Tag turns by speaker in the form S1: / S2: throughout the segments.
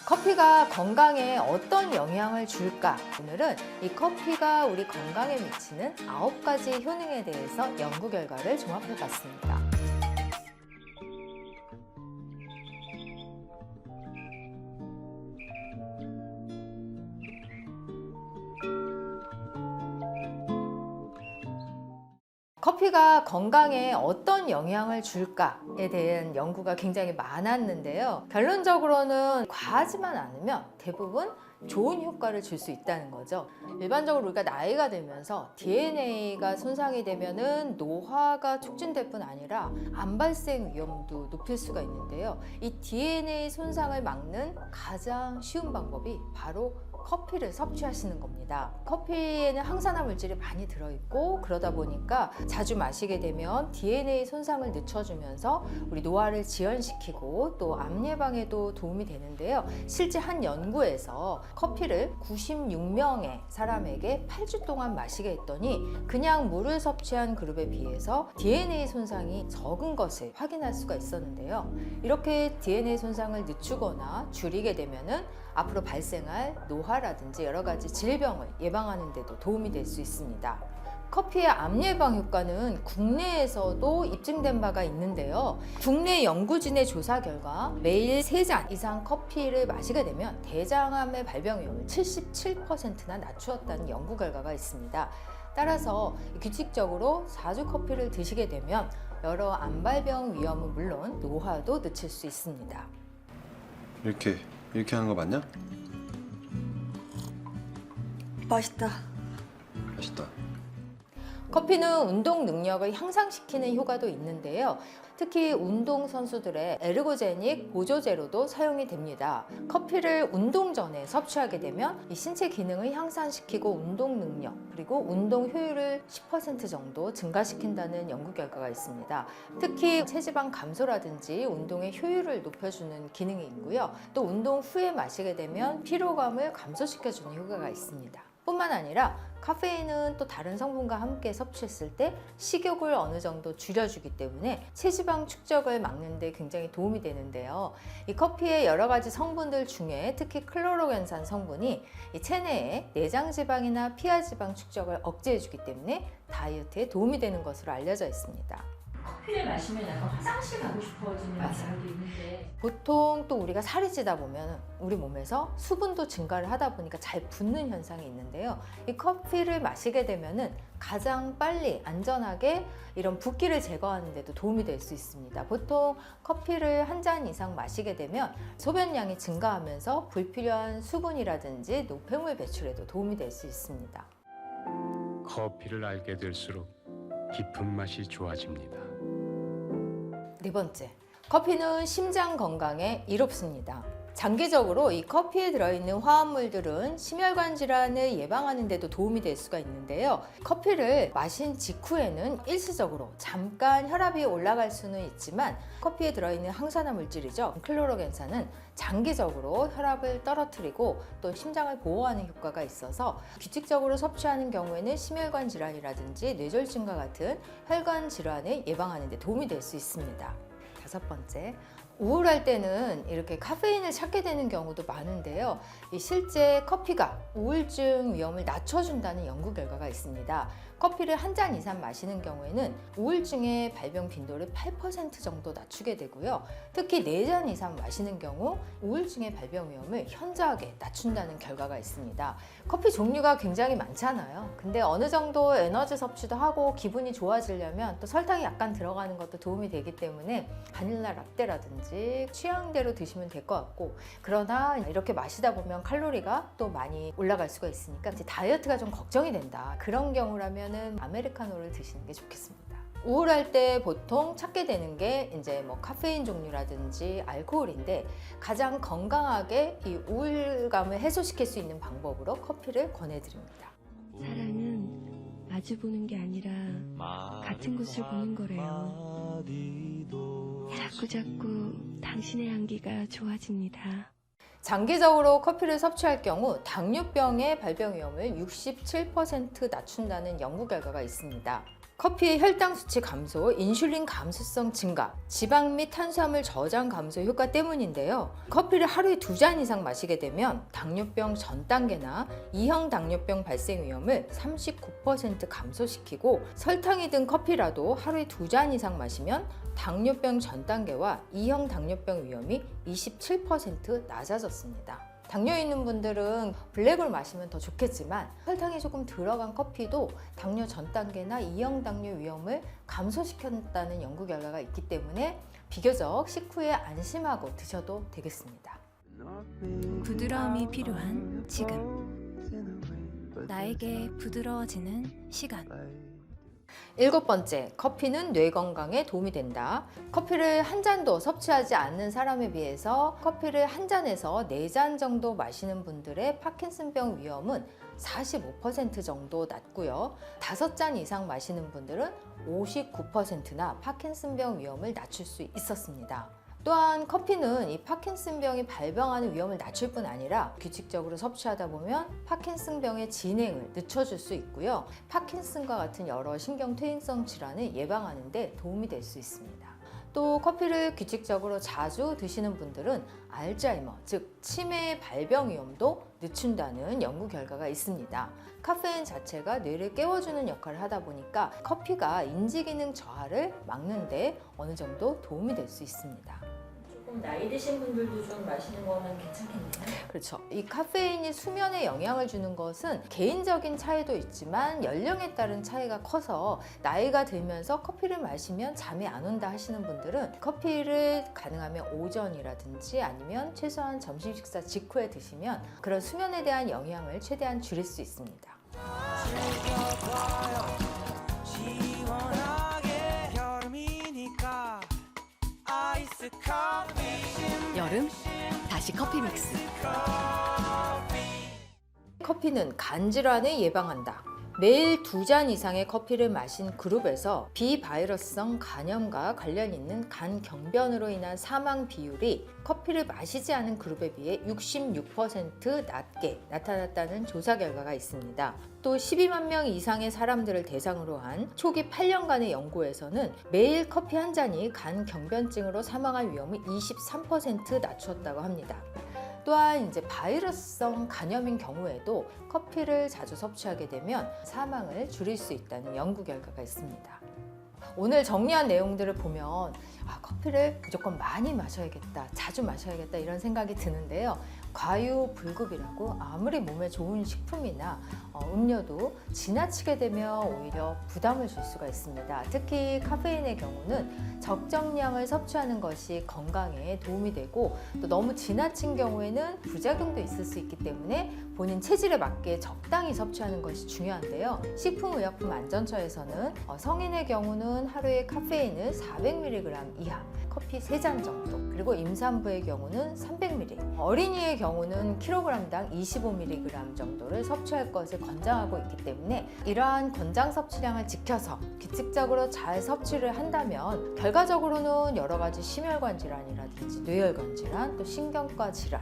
S1: 커피가 건강에 어떤 영향을 줄까? 오늘은 이 커피가 우리 건강에 미치는 9가지 효능에 대해서 연구 결과를 종합해 봤습니다. 커피가 건강에 어떤 영향을 줄까에 대한 연구가 굉장히 많았는데요. 결론적으로는 과하지만 않으면 대부분 좋은 효과를 줄 수 있다는 거죠. 일반적으로 우리가 나이가 들면서 DNA가 손상이 되면은 노화가 촉진될 뿐 아니라 암 발생 위험도 높일 수가 있는데요. 이 DNA 손상을 막는 가장 쉬운 방법이 바로 커피를 섭취하시는 겁니다. 커피에는 항산화 물질이 많이 들어있고 그러다 보니까 자주 마시게 되면 DNA 손상을 늦춰주면서 우리 노화를 지연시키고 또 암 예방에도 도움이 되는데요. 실제 한 연구에서 커피를 96명의 사람에게 8주 동안 마시게 했더니 그냥 물을 섭취한 그룹에 비해서 DNA 손상이 적은 것을 확인할 수가 있었는데요. 이렇게 DNA 손상을 늦추거나 줄이게 되면은 앞으로 발생할 노화라든지 여러 가지 질병을 예방하는 데도 도움이 될 수 있습니다. 커피의 암 예방 효과는 국내에서도 입증된 바가 있는데요. 국내 연구진의 조사 결과 매일 3잔 이상 커피를 마시게 되면 대장암의 발병 위험을 77%나 낮추었다는 연구 결과가 있습니다. 따라서 규칙적으로 4주 커피를 드시게 되면 여러 암 발병 위험은 물론 노화도 늦출 수 있습니다.
S2: 이렇게 하는 거 맞냐?
S3: 맛있다.
S2: 맛있다.
S1: 커피는 운동 능력을 향상시키는 효과도 있는데요. 특히 운동선수들의 에르고제닉 보조제로도 사용이 됩니다. 커피를 운동 전에 섭취하게 되면 이 신체 기능을 향상시키고 운동 능력 그리고 운동 효율을 10% 정도 증가시킨다는 연구 결과가 있습니다. 특히 체지방 감소라든지 운동의 효율을 높여주는 기능이 있고요. 또 운동 후에 마시게 되면 피로감을 감소시켜주는 효과가 있습니다. 뿐만 아니라 카페인은 또 다른 성분과 함께 섭취했을 때 식욕을 어느 정도 줄여주기 때문에 체지방 축적을 막는 데 굉장히 도움이 되는데요. 이 커피의 여러 가지 성분들 중에 특히 클로로겐산 성분이 이 체내의 내장지방이나 피하지방 축적을 억제해주기 때문에 다이어트에 도움이 되는 것으로 알려져 있습니다.
S4: 커피를 마시면 약간 화장실 가고 싶어지는 경우도 있는데
S1: 보통 또 우리가 살이 찌다 보면 우리 몸에서 수분도 증가를 하다 보니까 잘 붓는 현상이 있는데요. 이 커피를 마시게 되면은 가장 빨리 안전하게 이런 붓기를 제거하는 데도 도움이 될 수 있습니다. 보통 커피를 한 잔 이상 마시게 되면 소변량이 증가하면서 불필요한 수분이라든지 노폐물 배출에도 도움이 될 수 있습니다.
S5: 커피를 알게 될수록 깊은 맛이 좋아집니다.
S1: 네 번째, 커피는 심장 건강에 이롭습니다. 장기적으로 이 커피에 들어있는 화합물들은 심혈관 질환을 예방하는 데도 도움이 될 수가 있는데요. 커피를 마신 직후에는 일시적으로 잠깐 혈압이 올라갈 수는 있지만 커피에 들어있는 항산화 물질이죠. 클로로겐산은 장기적으로 혈압을 떨어뜨리고 또 심장을 보호하는 효과가 있어서 규칙적으로 섭취하는 경우에는 심혈관 질환이라든지 뇌졸중과 같은 혈관 질환을 예방하는 데 도움이 될 수 있습니다. 다섯 번째, 우울할 때는 이렇게 카페인을 찾게 되는 경우도 많은데요. 실제 커피가 우울증 위험을 낮춰준다는 연구 결과가 있습니다. 커피를 한 잔 이상 마시는 경우에는 우울증의 발병 빈도를 8% 정도 낮추게 되고요. 특히 4잔 이상 마시는 경우 우울증의 발병 위험을 현저하게 낮춘다는 결과가 있습니다. 커피 종류가 굉장히 많잖아요. 근데 어느 정도 에너지 섭취도 하고 기분이 좋아지려면 또 설탕이 약간 들어가는 것도 도움이 되기 때문에 바닐라 라떼라든지 취향대로 드시면 될 것 같고, 그러나 이렇게 마시다 보면 칼로리가 또 많이 올라갈 수가 있으니까 이제 다이어트가 좀 걱정이 된다. 그런 경우라면 아메리카노를 드시는 게 좋겠습니다. 우울할 때 보통 찾게 되는 게 이제 카페인 종류라든지 알코올인데 가장 건강하게 이 우울감을 해소시킬 수 있는 방법으로 커피를 권해드립니다.
S6: 사랑은 마주보는 게 아니라 같은 곳을 보는 거래요. 자꾸자꾸 당신의 향기가 좋아집니다.
S1: 장기적으로 커피를 섭취할 경우 당뇨병의 발병 위험을 67% 낮춘다는 연구 결과가 있습니다. 커피의 혈당 수치 감소, 인슐린 감수성 증가, 지방 및 탄수화물 저장 감소 효과 때문인데요. 커피를 하루에 2잔 이상 마시게 되면 당뇨병 전 단계나 2형 당뇨병 발생 위험을 39% 감소시키고, 설탕이 든 커피라도 하루에 2잔 이상 마시면 당뇨병 전 단계와 2형 당뇨병 위험이 27% 낮아졌습니다. 당뇨 있는 분들은 블랙을 마시면 더 좋겠지만 설탕이 조금 들어간 커피도 당뇨 전 단계나 2형 당뇨 위험을 감소시켰다는 연구 결과가 있기 때문에 비교적 식후에 안심하고 드셔도 되겠습니다.
S7: 부드러움이 필요한 지금, 나에게 부드러워지는 시간.
S1: 7번째, 커피는 뇌 건강에 도움이 된다. 커피를 한 잔도 섭취하지 않는 사람에 비해서 커피를 한 잔에서 4잔 정도 마시는 분들의 파킨슨병 위험은 45% 정도 낮고요. 5잔 이상 마시는 분들은 59%나 파킨슨병 위험을 낮출 수 있었습니다. 또한 커피는 이 파킨슨병이 발병하는 위험을 낮출 뿐 아니라 규칙적으로 섭취하다 보면 파킨슨병의 진행을 늦춰줄 수 있고요. 파킨슨과 같은 여러 신경퇴행성 질환을 예방하는 데 도움이 될 수 있습니다. 또 커피를 규칙적으로 자주 드시는 분들은 알츠하이머, 즉 치매 발병 위험도 늦춘다는 연구 결과가 있습니다. 카페인 자체가 뇌를 깨워주는 역할을 하다 보니까 커피가 인지기능 저하를 막는 데 어느 정도 도움이 될 수 있습니다.
S4: 조금 나이 드신 분들도 좀 마시는 거는 괜찮겠네요.
S1: 그렇죠. 이 카페인이 수면에 영향을 주는 것은 개인적인 차이도 있지만 연령에 따른 차이가 커서 나이가 들면서 커피를 마시면 잠이 안 온다 하시는 분들은 커피를 가능하면 오전이라든지 아니면 최소한 점심 식사 직후에 드시면 그런 수면에 대한 영향을 최대한 줄일 수 있습니다.
S7: 여름 다시 커피 믹스.
S1: 커피는 간 질환을 예방한다. 매일 2잔 이상의 커피를 마신 그룹에서 비바이러스성 간염과 관련 있는 간 경변으로 인한 사망 비율이 커피를 마시지 않은 그룹에 비해 66% 낮게 나타났다는 조사 결과가 있습니다. 또 12만 명 이상의 사람들을 대상으로 한 초기 8년간의 연구에서는 매일 커피 한 잔이 간 경변증으로 사망할 위험을 23% 낮추었다고 합니다. 또한 이제 바이러스성 간염인 경우에도 커피를 자주 섭취하게 되면 사망을 줄일 수 있다는 연구 결과가 있습니다. 오늘 정리한 내용들을 보면 커피를 무조건 많이 마셔야겠다, 자주 마셔야겠다 이런 생각이 드는데요. 과유불급이라고 아무리 몸에 좋은 식품이나 음료도 지나치게 되면 오히려 부담을 줄 수가 있습니다. 특히 카페인의 경우는 적정량을 섭취하는 것이 건강에 도움이 되고 또 너무 지나친 경우에는 부작용도 있을 수 있기 때문에 본인 체질에 맞게 적당히 섭취하는 것이 중요한데요. 식품의약품안전처에서는 성인의 경우는 하루에 카페인을 400mg 이하, 커피 3잔 정도, 그리고 임산부의 경우는 300mg, 어린이의 경우는 킬로그램당 25mg 정도를 섭취할 것을 권장하고 있기 때문에 이러한 권장 섭취량을 지켜서 규칙적으로 잘 섭취를 한다면 결과적으로는 여러 가지 심혈관 질환이라든지 뇌혈관 질환, 또 신경과 질환,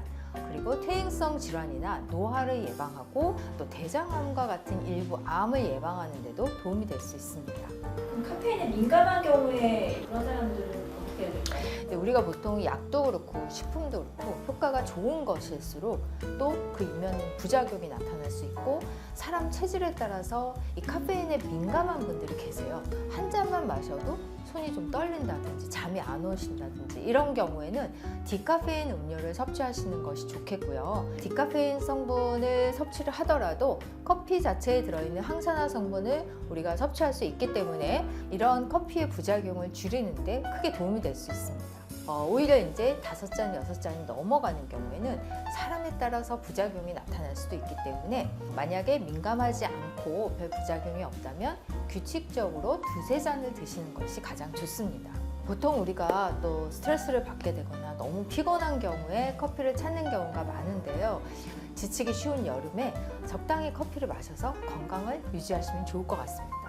S1: 그리고 퇴행성 질환이나 노화를 예방하고 또 대장암과 같은 일부 암을 예방하는 데도 도움이 될 수 있습니다.
S4: 그럼 카페인에 민감한 경우에 그런 사람들은 어떻게 해야 될까요?
S1: 우리가 보통 약도 그렇고 식품도 그렇고 효과가 좋은 것일수록 또 그 이면 부작용이 나타날 수 있고 사람 체질에 따라서 이 카페인에 민감한 분들이 계세요. 한 잔만 마셔도 손이 좀 떨린다든지 잠이 안 오신다든지 이런 경우에는 디카페인 음료를 섭취하시는 것이 좋겠고요. 디카페인 성분을 섭취를 하더라도 커피 자체에 들어있는 항산화 성분을 우리가 섭취할 수 있기 때문에 이런 커피의 부작용을 줄이는 데 크게 도움이 될 수 있습니다. 오히려 이제 5잔, 6잔이 넘어가는 경우에는 사람에 따라서 부작용이 나타날 수도 있기 때문에 만약에 민감하지 않고 별 부작용이 없다면 규칙적으로 2-3잔을 드시는 것이 가장 좋습니다. 보통 우리가 또 스트레스를 받게 되거나 너무 피곤한 경우에 커피를 찾는 경우가 많은데요. 지치기 쉬운 여름에 적당히 커피를 마셔서 건강을 유지하시면 좋을 것 같습니다.